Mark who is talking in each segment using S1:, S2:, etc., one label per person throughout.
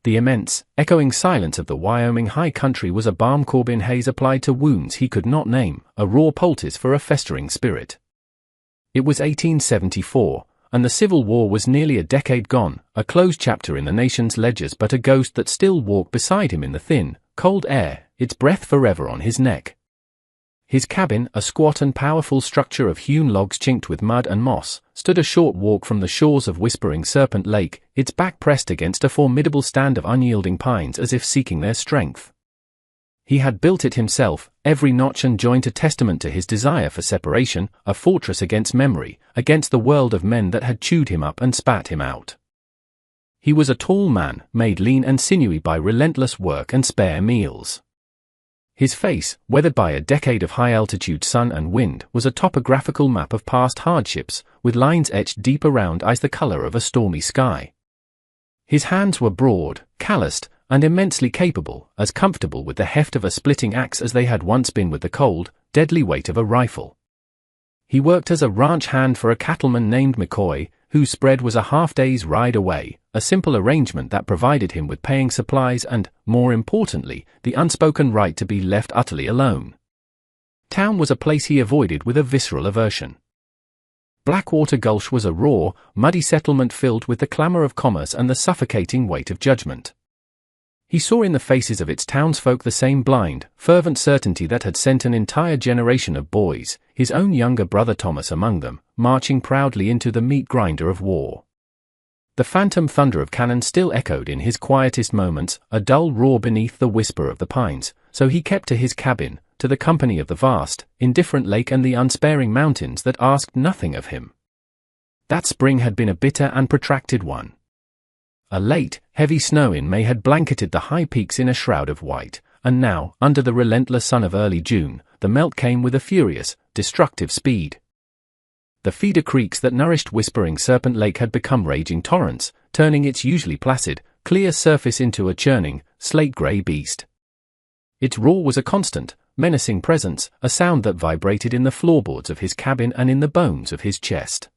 S1: The immense, echoing silence of the Wyoming high country was a balm Corbin Hayes applied to wounds he could not name, a raw poultice for a festering spirit. It was 1874, and the Civil War was nearly a decade gone, a closed chapter in the nation's ledgers, but a ghost that still walked beside him in the thin, cold air, its breath forever on his neck. His cabin, a squat and powerful structure of hewn logs chinked with mud and moss, stood a short walk from the shores of Whispering Serpent Lake, its back pressed against a formidable stand of unyielding pines as if seeking their strength. He had built it himself, every notch and joint a testament to his desire for separation, a fortress against memory, against the world of men that had chewed him up and spat him out. He was a tall man, made lean and sinewy by relentless work and spare meals. His face, weathered by a decade of high-altitude sun and wind, was a topographical map of past hardships, with lines etched deep around eyes the color of a stormy sky. His hands were broad, calloused, and immensely capable, as comfortable with the heft of a splitting axe as they had once been with the cold, deadly weight of a rifle. He worked as a ranch hand for a cattleman named McCoy, whose spread was a half-day's ride away, a simple arrangement that provided him with paying supplies and, more importantly, the unspoken right to be left utterly alone. Town was a place he avoided with a visceral aversion. Blackwater Gulch was a raw, muddy settlement filled with the clamor of commerce and the suffocating weight of judgment. He saw in the faces of its townsfolk the same blind, fervent certainty that had sent an entire generation of boys, his own younger brother Thomas among them, marching proudly into the meat grinder of war. The phantom thunder of cannon still echoed in his quietest moments, a dull roar beneath the whisper of the pines, so he kept to his cabin, to the company of the vast, indifferent lake and the unsparing mountains that asked nothing of him. That spring had been a bitter and protracted one. A late, heavy snow in May had blanketed the high peaks in a shroud of white, and now, under the relentless sun of early June, the melt came with a furious, destructive speed. The feeder creeks that nourished Whispering Serpent Lake had become raging torrents, turning its usually placid, clear surface into a churning, slate-grey beast. Its roar was a constant, menacing presence, a sound that vibrated in the floorboards of his cabin and in the bones of his chest.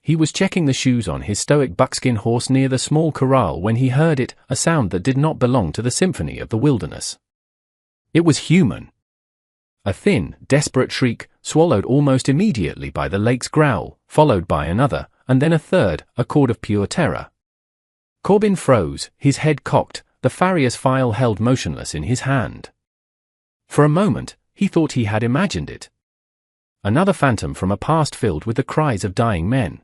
S1: He was checking the shoes on his stoic buckskin horse near the small corral when he heard it, a sound that did not belong to the symphony of the wilderness. It was human. A thin, desperate shriek, swallowed almost immediately by the lake's growl, followed by another, and then a third, a chord of pure terror. Corbin froze, his head cocked, the farrier's file held motionless in his hand. For a moment, he thought he had imagined it. Another phantom from a past filled with the cries of dying men.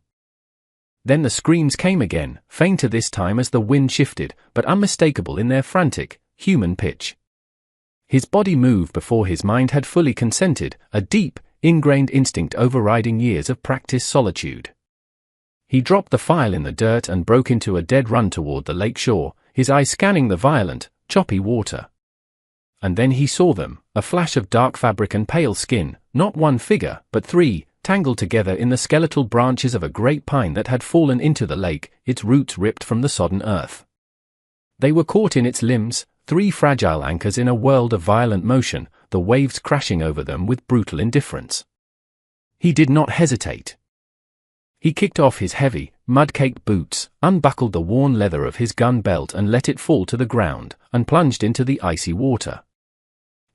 S1: Then the screams came again, fainter this time as the wind shifted, but unmistakable in their frantic, human pitch. His body moved before his mind had fully consented, a deep, ingrained instinct overriding years of practiced solitude. He dropped the file in the dirt and broke into a dead run toward the lake shore, his eyes scanning the violent, choppy water. And then he saw them, a flash of dark fabric and pale skin, not one figure, but three, tangled together in the skeletal branches of a great pine that had fallen into the lake, its roots ripped from the sodden earth. They were caught in its limbs, three fragile anchors in a world of violent motion, the waves crashing over them with brutal indifference. He did not hesitate. He kicked off his heavy, mud-caked boots, unbuckled the worn leather of his gun belt and let it fall to the ground, and plunged into the icy water.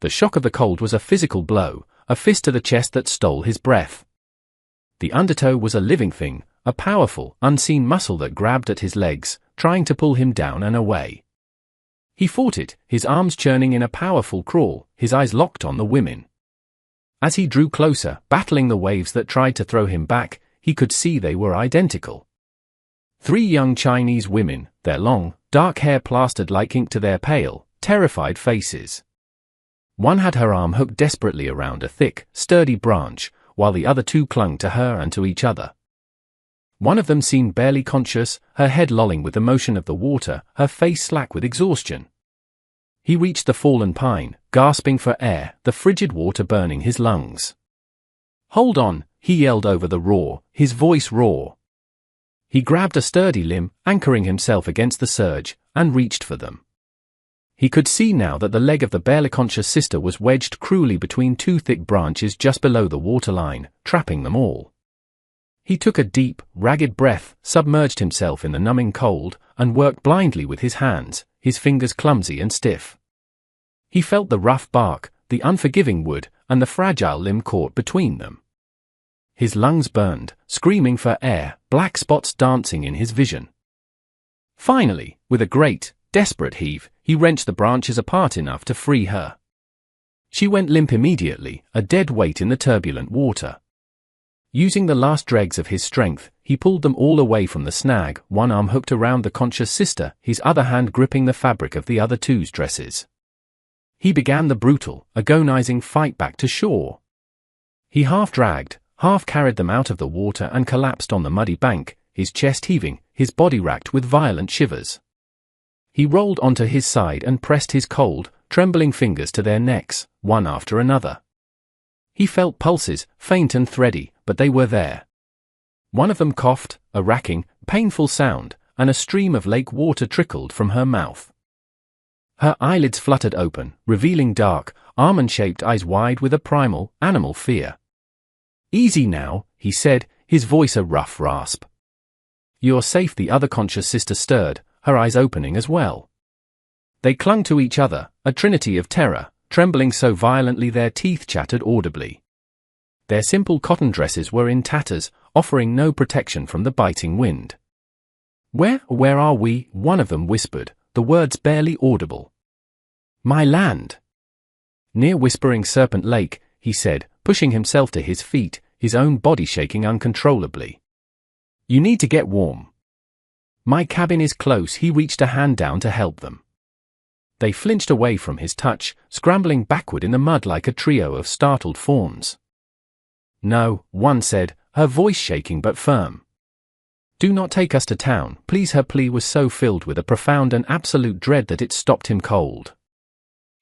S1: The shock of the cold was a physical blow, a fist to the chest that stole his breath. The undertow was a living thing, a powerful, unseen muscle that grabbed at his legs, trying to pull him down and away. He fought it, his arms churning in a powerful crawl, his eyes locked on the women. As he drew closer, battling the waves that tried to throw him back, he could see they were identical. Three young Chinese women, their long, dark hair plastered like ink to their pale, terrified faces. One had her arm hooked desperately around a thick, sturdy branch, while the other two clung to her and to each other. One of them seemed barely conscious, her head lolling with the motion of the water, her face slack with exhaustion. He reached the fallen pine, gasping for air, the frigid water burning his lungs. "Hold on," he yelled over the roar, his voice raw. He grabbed a sturdy limb, anchoring himself against the surge, and reached for them. He could see now that the leg of the barely conscious sister was wedged cruelly between two thick branches just below the waterline, trapping them all. He took a deep, ragged breath, submerged himself in the numbing cold, and worked blindly with his hands, his fingers clumsy and stiff. He felt the rough bark, the unforgiving wood, and the fragile limb caught between them. His lungs burned, screaming for air, black spots dancing in his vision. Finally, with a great, desperate heave, he wrenched the branches apart enough to free her. She went limp immediately, a dead weight in the turbulent water. Using the last dregs of his strength, he pulled them all away from the snag, one arm hooked around the conscious sister, his other hand gripping the fabric of the other two's dresses. He began the brutal, agonizing fight back to shore. He half dragged, half carried them out of the water and collapsed on the muddy bank, his chest heaving, his body racked with violent shivers. He rolled onto his side and pressed his cold, trembling fingers to their necks, one after another. He felt pulses, faint and thready, but they were there. One of them coughed, a racking, painful sound, and a stream of lake water trickled from her mouth. Her eyelids fluttered open, revealing dark, almond-shaped eyes wide with a primal, animal fear. "Easy now," he said, his voice a rough rasp. "You're safe." The other conscious sister stirred, her eyes opening as well. They clung to each other, a trinity of terror, trembling so violently their teeth chattered audibly. Their simple cotton dresses were in tatters, offering no protection from the biting wind. Where are we?" one of them whispered, the words barely audible. "My land." "Near Whispering Serpent Lake," he said, pushing himself to his feet, his own body shaking uncontrollably. "You need to get warm." "My cabin is close." He reached a hand down to help them. They flinched away from his touch, scrambling backward in the mud like a trio of startled fawns. "No," one said, her voice shaking but firm. "Do not take us to town, please." Her plea was so filled with a profound and absolute dread that it stopped him cold.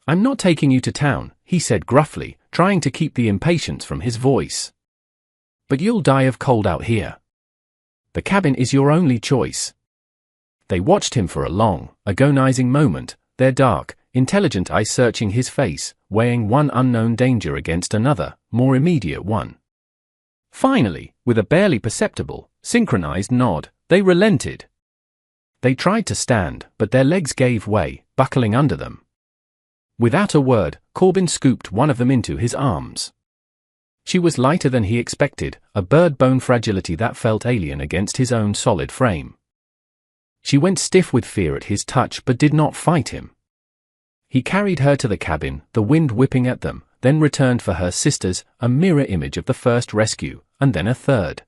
S1: "I'm not taking you to town," he said gruffly, trying to keep the impatience from his voice. "But you'll die of cold out here. The cabin is your only choice." They watched him for a long, agonizing moment, their dark, intelligent eyes searching his face, weighing one unknown danger against another, more immediate one. Finally, with a barely perceptible, synchronized nod, they relented. They tried to stand, but their legs gave way, buckling under them. Without a word, Corbin scooped one of them into his arms. She was lighter than he expected, a bird-bone fragility that felt alien against his own solid frame. She went stiff with fear at his touch but did not fight him. He carried her to the cabin, the wind whipping at them, then returned for her sisters, a mirror image of the first rescue, and then a third.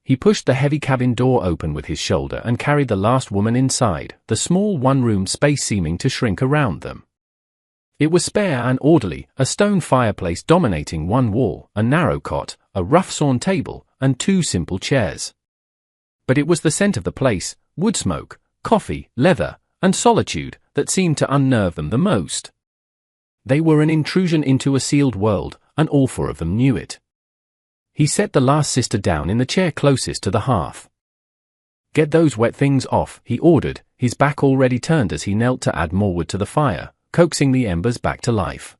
S1: He pushed the heavy cabin door open with his shoulder and carried the last woman inside, the small one-room space seeming to shrink around them. It was spare and orderly, a stone fireplace dominating one wall, a narrow cot, a rough-sawn table, and two simple chairs. But it was the scent of the place, wood smoke, coffee, leather, and solitude, that seemed to unnerve them the most. They were an intrusion into a sealed world, and all four of them knew it. He set the last sister down in the chair closest to the hearth. "Get those wet things off," he ordered, his back already turned as he knelt to add more wood to the fire, coaxing the embers back to life.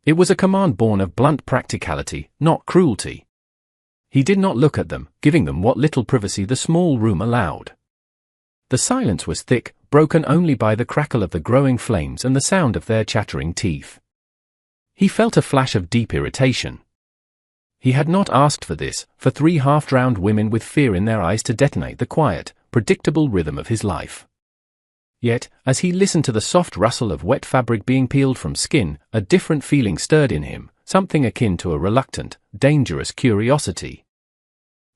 S1: It was a command born of blunt practicality, not cruelty. He did not look at them, giving them what little privacy the small room allowed. The silence was thick, broken only by the crackle of the growing flames and the sound of their chattering teeth. He felt a flash of deep irritation. He had not asked for this, for three half-drowned women with fear in their eyes to detonate the quiet, predictable rhythm of his life. Yet, as he listened to the soft rustle of wet fabric being peeled from skin, a different feeling stirred in him, something akin to a reluctant, dangerous curiosity.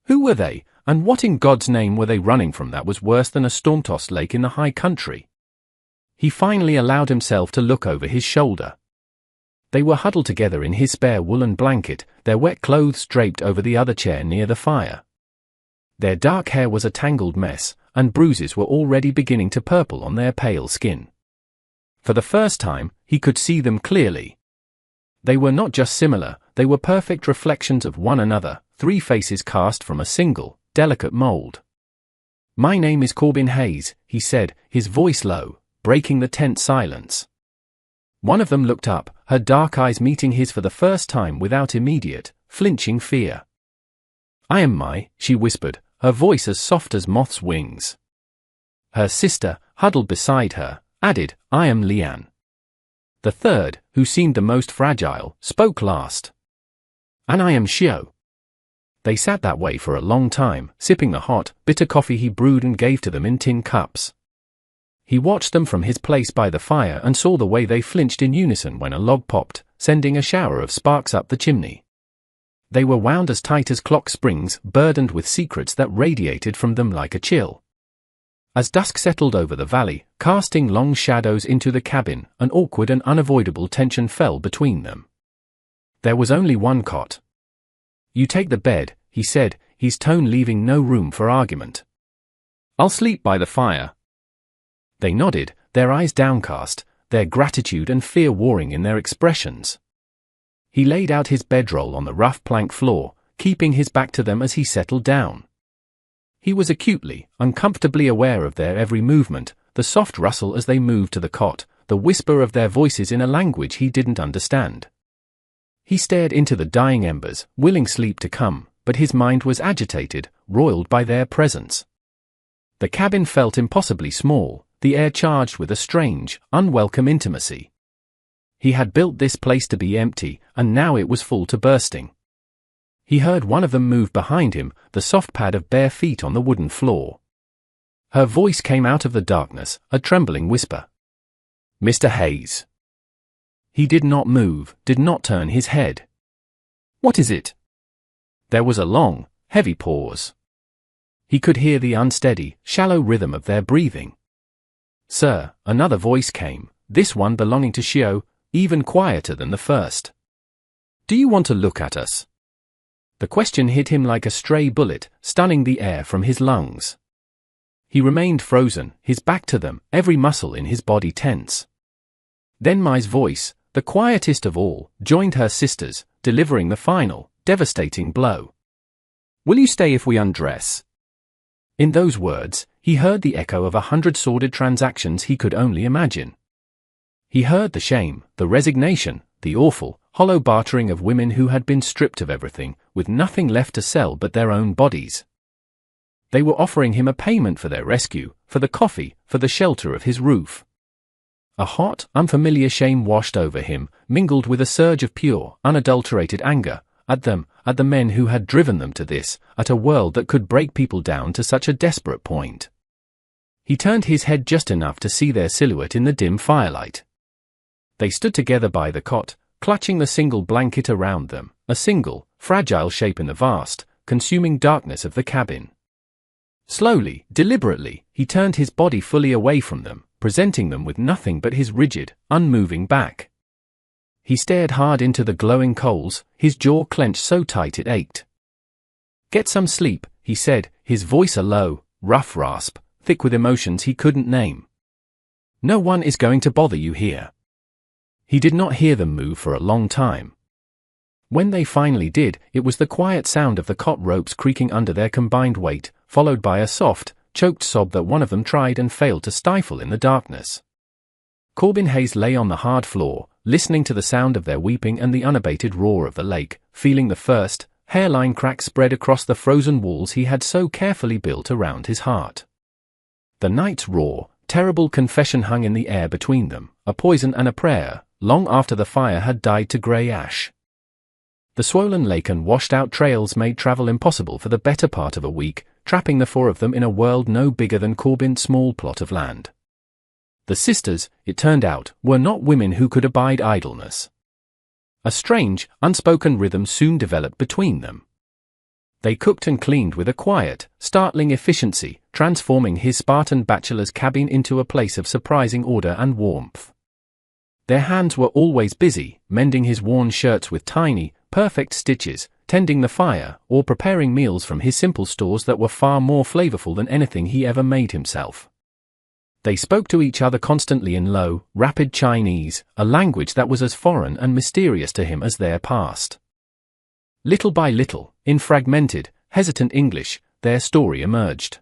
S1: Who were they, and what in God's name were they running from that was worse than a storm-tossed lake in the high country? He finally allowed himself to look over his shoulder. They were huddled together in his spare woolen blanket, their wet clothes draped over the other chair near the fire. Their dark hair was a tangled mess, and bruises were already beginning to purple on their pale skin. For the first time, he could see them clearly. They were not just similar, they were perfect reflections of one another, three faces cast from a single, delicate mold. "My name is Corbin Hayes," he said, his voice low, breaking the tense silence. One of them looked up, her dark eyes meeting his for the first time without immediate, flinching fear. "I am Mai," she whispered, her voice as soft as moth's wings. Her sister, huddled beside her, added, "I am Lian." The third, who seemed the most fragile, spoke last. "And I am Xiao." They sat that way for a long time, sipping the hot, bitter coffee he brewed and gave to them in tin cups. He watched them from his place by the fire and saw the way they flinched in unison when a log popped, sending a shower of sparks up the chimney. They were wound as tight as clock springs, burdened with secrets that radiated from them like a chill. As dusk settled over the valley, casting long shadows into the cabin, an awkward and unavoidable tension fell between them. There was only one cot. "You take the bed," he said, his tone leaving no room for argument. "I'll sleep by the fire." They nodded, their eyes downcast, their gratitude and fear warring in their expressions. He laid out his bedroll on the rough plank floor, keeping his back to them as he settled down. He was acutely, uncomfortably aware of their every movement, the soft rustle as they moved to the cot, the whisper of their voices in a language he didn't understand. He stared into the dying embers, willing sleep to come, but his mind was agitated, roiled by their presence. The cabin felt impossibly small, the air charged with a strange, unwelcome intimacy. He had built this place to be empty, and now it was full to bursting. He heard one of them move behind him, the soft pad of bare feet on the wooden floor. Her voice came out of the darkness, a trembling whisper. "Mr. Hayes." He did not move, did not turn his head. "What is it?" There was a long, heavy pause. He could hear the unsteady, shallow rhythm of their breathing. "Sir," another voice came, this one belonging to Xiao, even quieter than the first. "Do you want to look at us?" The question hit him like a stray bullet, stunning the air from his lungs. He remained frozen, his back to them, every muscle in his body tense. Then Mai's voice, the quietest of all, joined her sister's, delivering the final, devastating blow. "Will you stay if we undress?" In those words, he heard the echo of 100 sordid transactions he could only imagine. He heard the shame, the resignation, the awful, hollow bartering of women who had been stripped of everything, with nothing left to sell but their own bodies. They were offering him a payment for their rescue, for the coffee, for the shelter of his roof. A hot, unfamiliar shame washed over him, mingled with a surge of pure, unadulterated anger, at them, at the men who had driven them to this, at a world that could break people down to such a desperate point. He turned his head just enough to see their silhouette in the dim firelight. They stood together by the cot, clutching the single blanket around them, a single, fragile shape in the vast, consuming darkness of the cabin. Slowly, deliberately, he turned his body fully away from them, presenting them with nothing but his rigid, unmoving back. He stared hard into the glowing coals, his jaw clenched so tight it ached. "Get some sleep," he said, his voice a low, rough rasp, thick with emotions he couldn't name. "No one is going to bother you here." He did not hear them move for a long time. When they finally did, it was the quiet sound of the cot ropes creaking under their combined weight, followed by a soft, choked sob that one of them tried and failed to stifle in the darkness. Corbin Hayes lay on the hard floor, listening to the sound of their weeping and the unabated roar of the lake, feeling the first, hairline crack spread across the frozen walls he had so carefully built around his heart. The night's raw, terrible confession hung in the air between them, a poison and a prayer, long after the fire had died to grey ash. The swollen lake and washed-out trails made travel impossible for the better part of a week, trapping the four of them in a world no bigger than Corbin's small plot of land. The sisters, it turned out, were not women who could abide idleness. A strange, unspoken rhythm soon developed between them. They cooked and cleaned with a quiet, startling efficiency, transforming his Spartan bachelor's cabin into a place of surprising order and warmth. Their hands were always busy, mending his worn shirts with tiny, perfect stitches, tending the fire, or preparing meals from his simple stores that were far more flavorful than anything he ever made himself. They spoke to each other constantly in low, rapid Chinese, a language that was as foreign and mysterious to him as their past. Little by little, in fragmented, hesitant English, their story emerged.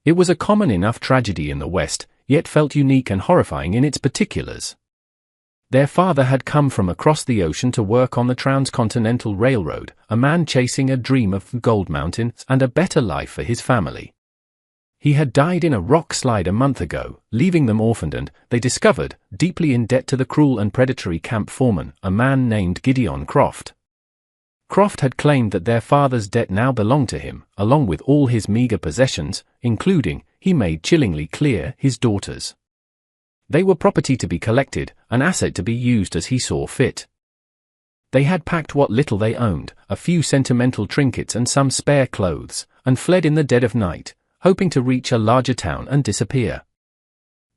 S1: It was a common enough tragedy in the West, yet felt unique and horrifying in its particulars. Their father had come from across the ocean to work on the Transcontinental Railroad, a man chasing a dream of gold mountains and a better life for his family. He had died in a rock slide a month ago, leaving them orphaned and, they discovered, deeply in debt to the cruel and predatory camp foreman, a man named Gideon Croft. Croft had claimed that their father's debt now belonged to him, along with all his meager possessions, including, he made chillingly clear, his daughters. They were property to be collected, an asset to be used as he saw fit. They had packed what little they owned, a few sentimental trinkets and some spare clothes, and fled in the dead of night, hoping to reach a larger town and disappear.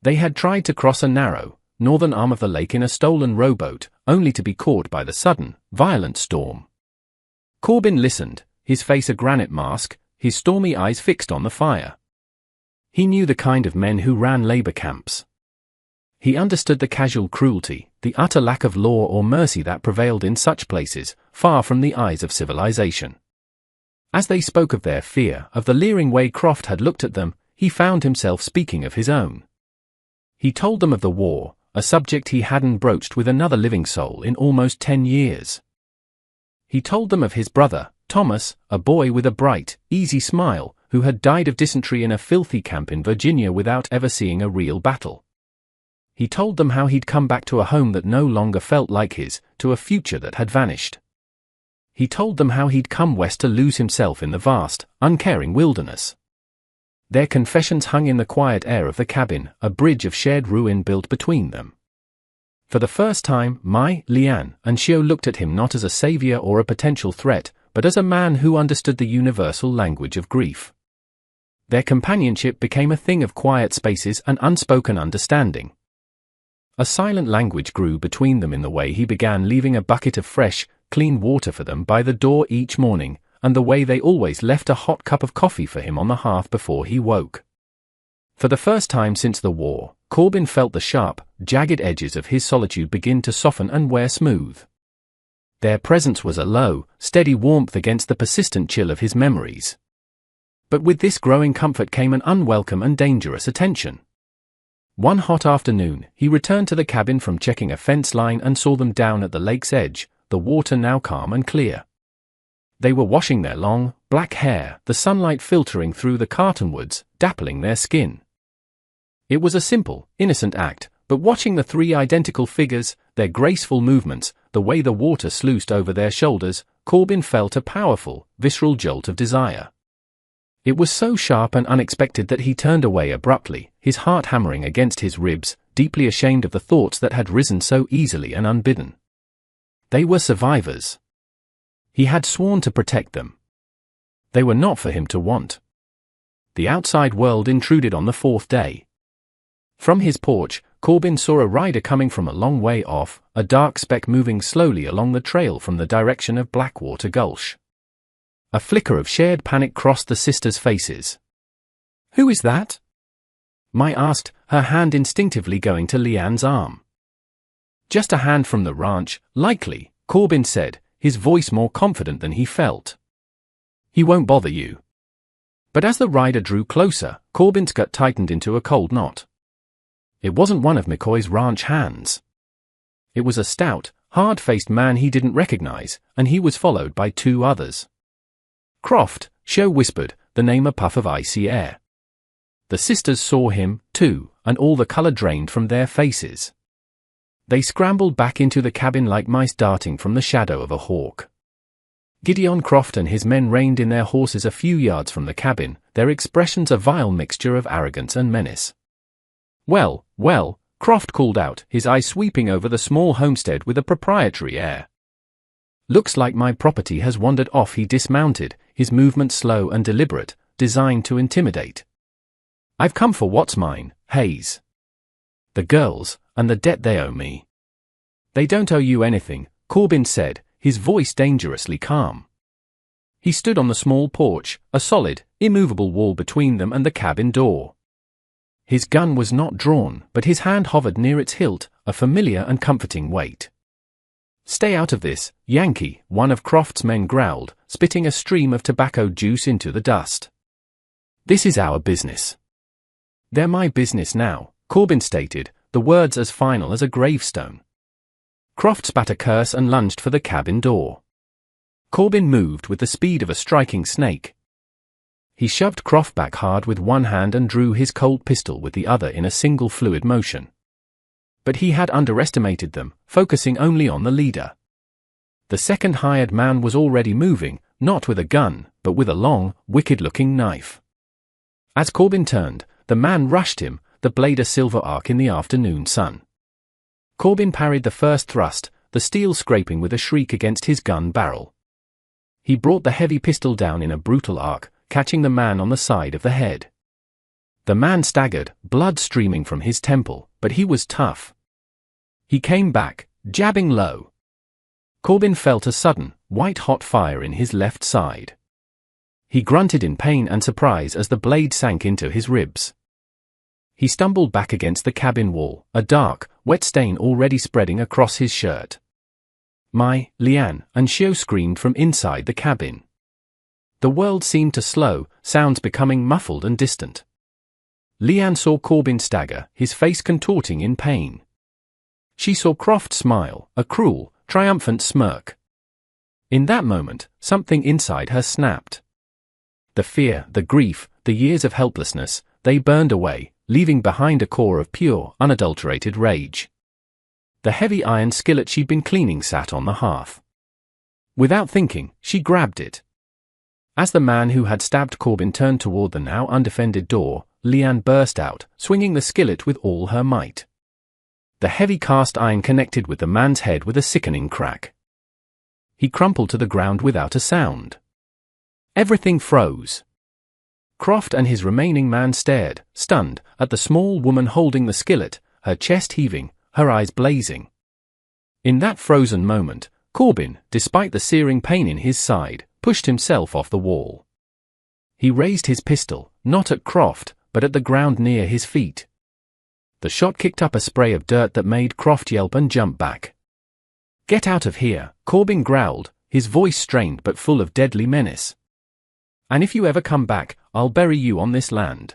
S1: They had tried to cross a narrow, northern arm of the lake in a stolen rowboat, only to be caught by the sudden, violent storm. Corbin listened, his face a granite mask, his stormy eyes fixed on the fire. He knew the kind of men who ran labor camps. He understood the casual cruelty, the utter lack of law or mercy that prevailed in such places, far from the eyes of civilization. As they spoke of their fear, of the leering way Croft had looked at them, he found himself speaking of his own. He told them of the war, a subject he hadn't broached with another living soul in almost 10 years. He told them of his brother, Thomas, a boy with a bright, easy smile, who had died of dysentery in a filthy camp in Virginia without ever seeing a real battle. He told them how he'd come back to a home that no longer felt like his, to a future that had vanished. He told them how he'd come west to lose himself in the vast, uncaring wilderness. Their confessions hung in the quiet air of the cabin, a bridge of shared ruin built between them. For the first time, Leanne, and Shio looked at him not as a savior or a potential threat, but as a man who understood the universal language of grief. Their companionship became a thing of quiet spaces and unspoken understanding. A silent language grew between them in the way he began leaving a bucket of fresh, clean water for them by the door each morning, and the way they always left a hot cup of coffee for him on the hearth before he woke. For the first time since the war, Corbin felt the sharp, jagged edges of his solitude begin to soften and wear smooth. Their presence was a low, steady warmth against the persistent chill of his memories. But with this growing comfort came an unwelcome and dangerous attention. One hot afternoon, he returned to the cabin from checking a fence line and saw them down at the lake's edge, the water now calm and clear. They were washing their long, black hair, the sunlight filtering through the cottonwoods, dappling their skin. It was a simple, innocent act, but watching the three identical figures, their graceful movements, the way the water sluiced over their shoulders, Corbin felt a powerful, visceral jolt of desire. It was so sharp and unexpected that he turned away abruptly, his heart hammering against his ribs, deeply ashamed of the thoughts that had risen so easily and unbidden. They were survivors. He had sworn to protect them. They were not for him to want. The outside world intruded on the fourth day. From his porch, Corbin saw a rider coming from a long way off, a dark speck moving slowly along the trail from the direction of Blackwater Gulch. A flicker of shared panic crossed the sisters' faces. "Who is that?" Mai asked, her hand instinctively going to Leanne's arm. "Just a hand from the ranch, likely," Corbin said, his voice more confident than he felt. "He won't bother you." But as the rider drew closer, Corbin's gut tightened into a cold knot. It wasn't one of McCoy's ranch hands. It was a stout, hard-faced man he didn't recognize, and he was followed by two others. "Croft," Shio whispered, the name a puff of icy air. The sisters saw him, too, and all the color drained from their faces. They scrambled back into the cabin like mice darting from the shadow of a hawk. Gideon Croft and his men reined in their horses a few yards from the cabin, their expressions a vile mixture of arrogance and menace. "Well, well," Croft called out, his eyes sweeping over the small homestead with a proprietary air. "Looks like my property has wandered off." He dismounted, his movement slow and deliberate, designed to intimidate. "I've come for what's mine, Hayes. The girls, and the debt they owe me." "They don't owe you anything," Corbin said, his voice dangerously calm. He stood on the small porch, a solid, immovable wall between them and the cabin door. His gun was not drawn, but his hand hovered near its hilt, a familiar and comforting weight. "Stay out of this, Yankee," one of Croft's men growled, spitting a stream of tobacco juice into the dust. "This is our business." "They're my business now," Corbin stated, the words as final as a gravestone. Croft spat a curse and lunged for the cabin door. Corbin moved with the speed of a striking snake. He shoved Croft back hard with one hand and drew his Colt pistol with the other in a single fluid motion. But he had underestimated them, focusing only on the leader. The second hired man was already moving, not with a gun, but with a long, wicked-looking knife. As Corbin turned, the man rushed him, the blade a silver arc in the afternoon sun. Corbin parried the first thrust, the steel scraping with a shriek against his gun barrel. He brought the heavy pistol down in a brutal arc, catching the man on the side of the head. The man staggered, blood streaming from his temple, but he was tough. He came back, jabbing low. Corbin felt a sudden, white-hot fire in his left side. He grunted in pain and surprise as the blade sank into his ribs. He stumbled back against the cabin wall, a dark, wet stain already spreading across his shirt. "My, Liane," and Shio screamed from inside the cabin. The world seemed to slow, sounds becoming muffled and distant. Liane saw Corbin stagger, his face contorting in pain. She saw Croft smile, a cruel, triumphant smirk. In that moment, something inside her snapped. The fear, the grief, the years of helplessness, they burned away, leaving behind a core of pure, unadulterated rage. The heavy iron skillet she'd been cleaning sat on the hearth. Without thinking, she grabbed it. As the man who had stabbed Corbin turned toward the now undefended door, Liane burst out, swinging the skillet with all her might. The heavy cast iron connected with the man's head with a sickening crack. He crumpled to the ground without a sound. Everything froze. Croft and his remaining man stared, stunned, at the small woman holding the skillet, her chest heaving, her eyes blazing. In that frozen moment, Corbin, despite the searing pain in his side, pushed himself off the wall. He raised his pistol, not at Croft, but at the ground near his feet. The shot kicked up a spray of dirt that made Croft yelp and jump back. "Get out of here," Corbin growled, his voice strained but full of deadly menace. "And if you ever come back, I'll bury you on this land."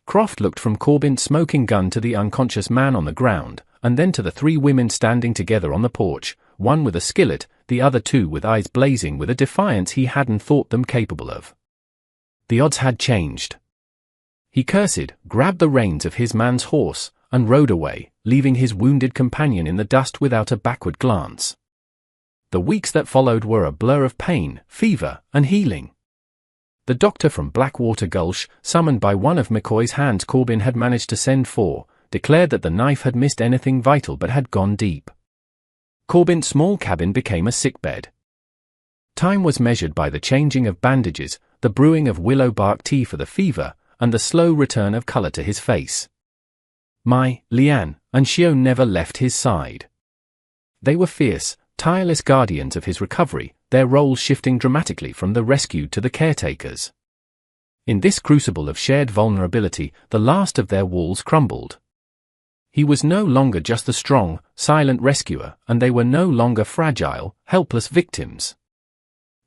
S1: Croft looked from Corbin's smoking gun to the unconscious man on the ground, and then to the three women standing together on the porch, one with a skillet, the other two with eyes blazing with a defiance he hadn't thought them capable of. The odds had changed. He cursed, grabbed the reins of his man's horse, and rode away, leaving his wounded companion in the dust without a backward glance. The weeks that followed were a blur of pain, fever, and healing. The doctor from Blackwater Gulch, summoned by one of McCoy's hands Corbin had managed to send for, declared that the knife had missed anything vital but had gone deep. Corbin's small cabin became a sickbed. Time was measured by the changing of bandages, the brewing of willow bark tea for the fever, and the slow return of color to his face. My, Liane, and Shio never left his side. They were fierce, tireless guardians of his recovery, their roles shifting dramatically from the rescued to the caretakers. In this crucible of shared vulnerability, the last of their walls crumbled. He was no longer just the strong, silent rescuer, and they were no longer fragile, helpless victims.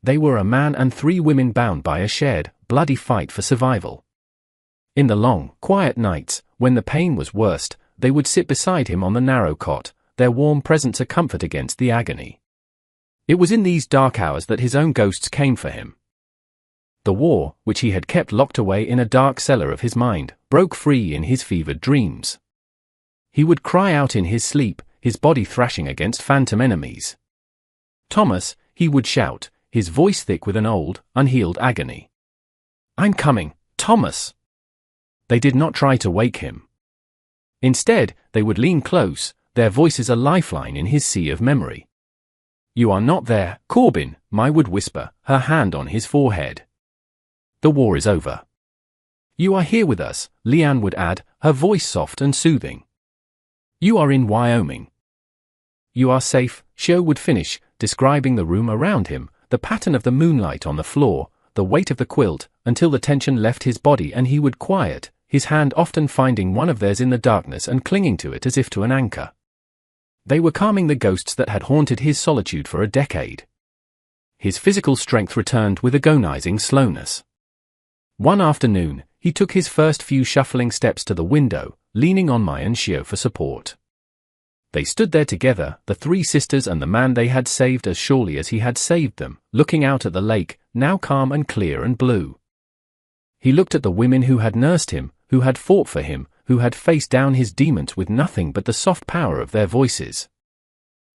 S1: They were a man and three women bound by a shared, bloody fight for survival. In the long, quiet nights, when the pain was worst, they would sit beside him on the narrow cot, their warm presence a comfort against the agony. It was in these dark hours that his own ghosts came for him. The war, which he had kept locked away in a dark cellar of his mind, broke free in his fevered dreams. He would cry out in his sleep, his body thrashing against phantom enemies. "Thomas," he would shout, his voice thick with an old, unhealed agony. "I'm coming, Thomas!" They did not try to wake him. Instead, they would lean close, their voices a lifeline in his sea of memory. "You are not there, Corbin," Mai would whisper, her hand on his forehead. "The war is over." "You are here with us," Liane would add, her voice soft and soothing. "You are in Wyoming." "You are safe," Shio would finish, describing the room around him, the pattern of the moonlight on the floor, the weight of the quilt, until the tension left his body and he would quiet, his hand often finding one of theirs in the darkness and clinging to it as if to an anchor. They were calming the ghosts that had haunted his solitude for a decade. His physical strength returned with agonizing slowness. One afternoon, he took his first few shuffling steps to the window, leaning on Mai and Shio for support. They stood there together, the three sisters and the man they had saved as surely as he had saved them, looking out at the lake, now calm and clear and blue. He looked at the women who had nursed him, who had fought for him, who had faced down his demons with nothing but the soft power of their voices.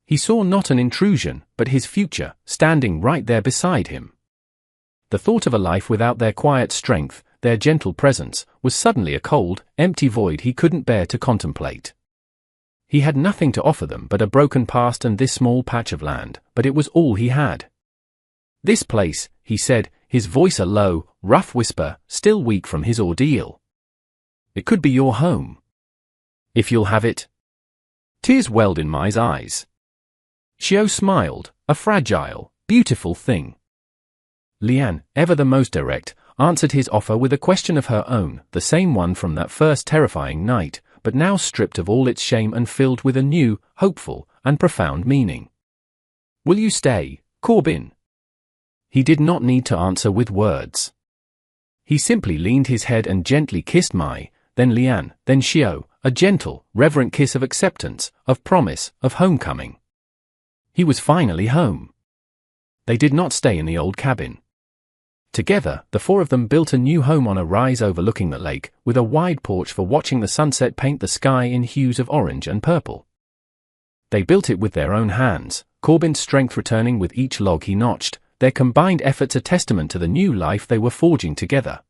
S1: He saw not an intrusion, but his future, standing right there beside him. The thought of a life without their quiet strength, their gentle presence, was suddenly a cold, empty void he couldn't bear to contemplate. He had nothing to offer them but a broken past and this small patch of land, but it was all he had. "This place," he said, his voice a low, rough whisper, still weak from his ordeal. "It could be your home. If you'll have it." Tears welled in Mai's eyes. Xiao smiled, a fragile, beautiful thing. Lian, ever the most direct, answered his offer with a question of her own, the same one from that first terrifying night, but now stripped of all its shame and filled with a new, hopeful, and profound meaning. "Will you stay, Corbin?" He did not need to answer with words. He simply leaned his head and gently kissed Mai, then Lian, then Xiao, a gentle, reverent kiss of acceptance, of promise, of homecoming. He was finally home. They did not stay in the old cabin. Together, the four of them built a new home on a rise overlooking the lake, with a wide porch for watching the sunset paint the sky in hues of orange and purple. They built it with their own hands, Corbin's strength returning with each log he notched, their combined efforts a testament to the new life they were forging together.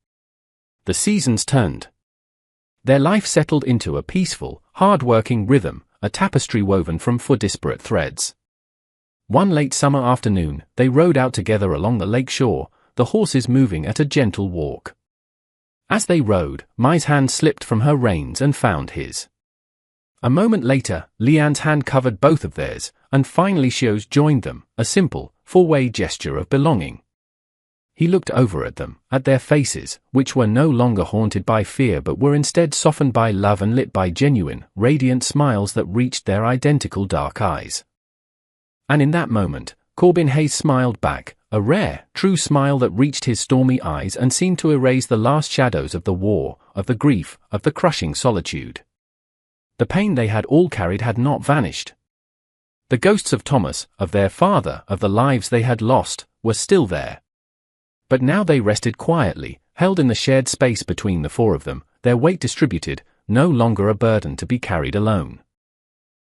S1: The seasons turned. Their life settled into a peaceful, hard-working rhythm, a tapestry woven from four disparate threads. One late summer afternoon, they rode out together along the lake shore, the horses moving at a gentle walk. As they rode, Mai's hand slipped from her reins and found his. A moment later, Lian's hand covered both of theirs, and finally Xiao's joined them, a simple, four-way gesture of belonging. He looked over at them, at their faces, which were no longer haunted by fear but were instead softened by love and lit by genuine, radiant smiles that reached their identical dark eyes. And in that moment, Corbin Hayes smiled back, a rare, true smile that reached his stormy eyes and seemed to erase the last shadows of the war, of the grief, of the crushing solitude. The pain they had all carried had not vanished. The ghosts of Thomas, of their father, of the lives they had lost, were still there. But now they rested quietly, held in the shared space between the four of them, their weight distributed, no longer a burden to be carried alone.